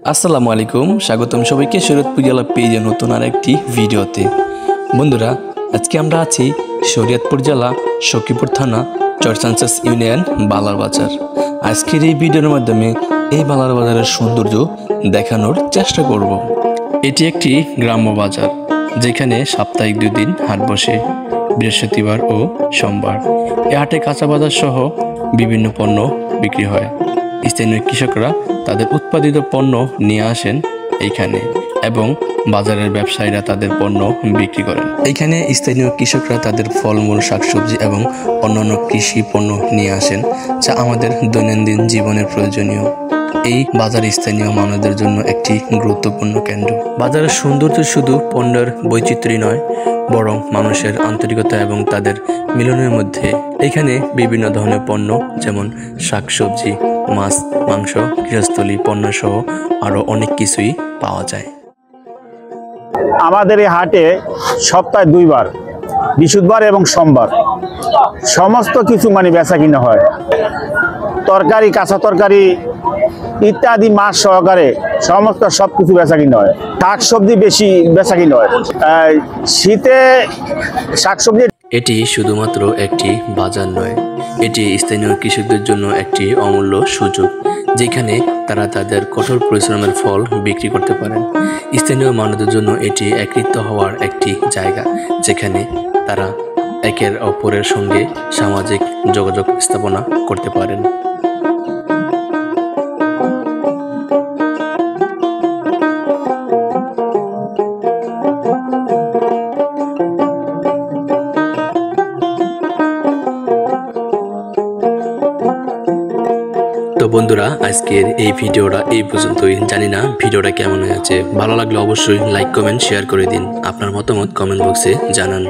আসসালামু আলাইকুম, স্বাগতম সবাইকে শরীয়তপুর জেলা পেজে নতুন আরেকটি ভিডিওতে। বন্ধুরা, আজকে আমরা আছি শরীয়তপুর জেলা সখীপুর থানা চরচানচাস ইউনিয়ন বালার বাজার। আজকের এই ভিডিওর মাধ্যমে এই বালার বাজারের সৌন্দর্য দেখানোর চেষ্টা করব। এটি একটি গ্রাম্য বাজার, যেখানে সাপ্তাহিক 2 দিন হাট বসে, বৃহস্পতিবার ও সোমবার। এ হাটে কাঁচা বাজার সহ বিভিন্ন পণ্য বিক্রি হয়। স্থানীয় কৃষকরা তাদের উৎপাদিত পণ্য নিয়ে আসেন এইখানে এবং বাজারের ব্যবসায়ীরা তাদের পণ্য বিক্রি করেন। এইখানে স্থানীয় কৃষকরা তাদের ফলমূল, শাকসবজি এবং অন্যান্য কৃষি পণ্য নিয়ে আসেন, যা আমাদের দৈনন্দিন জীবনের প্রয়োজনীয়। এই বাজার স্থানীয় মানুষদের জন্য একটি গুরুত্বপূর্ণ কেন্দ্র। বাজারের সৌন্দর্য শুধু পণ্যের বৈচিত্র্যই নয়, বরং মানুষের আন্তরিকতা এবং তাদের মিলনের মধ্যে। এখানে বিভিন্ন ধরনের পণ্য যেমন শাকসবজি, মাছ, মাংস, গৃহস্থলী পণ্য সহ আরও অনেক কিছুই পাওয়া যায়। আমাদের এই হাটে সপ্তাহে 2 বার, বৃহস্পতিবার এবং সোমবার, সমস্ত কিছু বেচা কিনা হয়। তরকারি, কাঁচা তরকারি ইত্যাদি মাছ সহকারে সমস্ত সবকিছু বেচা কিনা হয়। শাকসবজি বেশি বেচা কিনা হয়। শীতে শাকসবজি। এটি শুধুমাত্র একটি বাজার নয়, এটি স্থানীয় কৃষকদের জন্য একটি অমূল্য সুযোগ, যেখানে তারা তাদের কঠোর পরিশ্রমের ফল বিক্রি করতে পারেন। স্থানীয় মানুষদের জন্য এটি একত্রিত হওয়ার একটি জায়গা, যেখানে তারা একের অপরের সঙ্গে সামাজিক যোগাযোগ স্থাপনা করতে পারেন। তো বন্ধুরা, আজকের এই ভিডিওটা এই পর্যন্তই। জানি না ভিডিওটা কেমন হয়েছে। ভালো লাগলে অবশ্যই লাইক, কমেন্ট, শেয়ার করে দিন। আপনার মতামত কমেন্ট বক্সে জানান।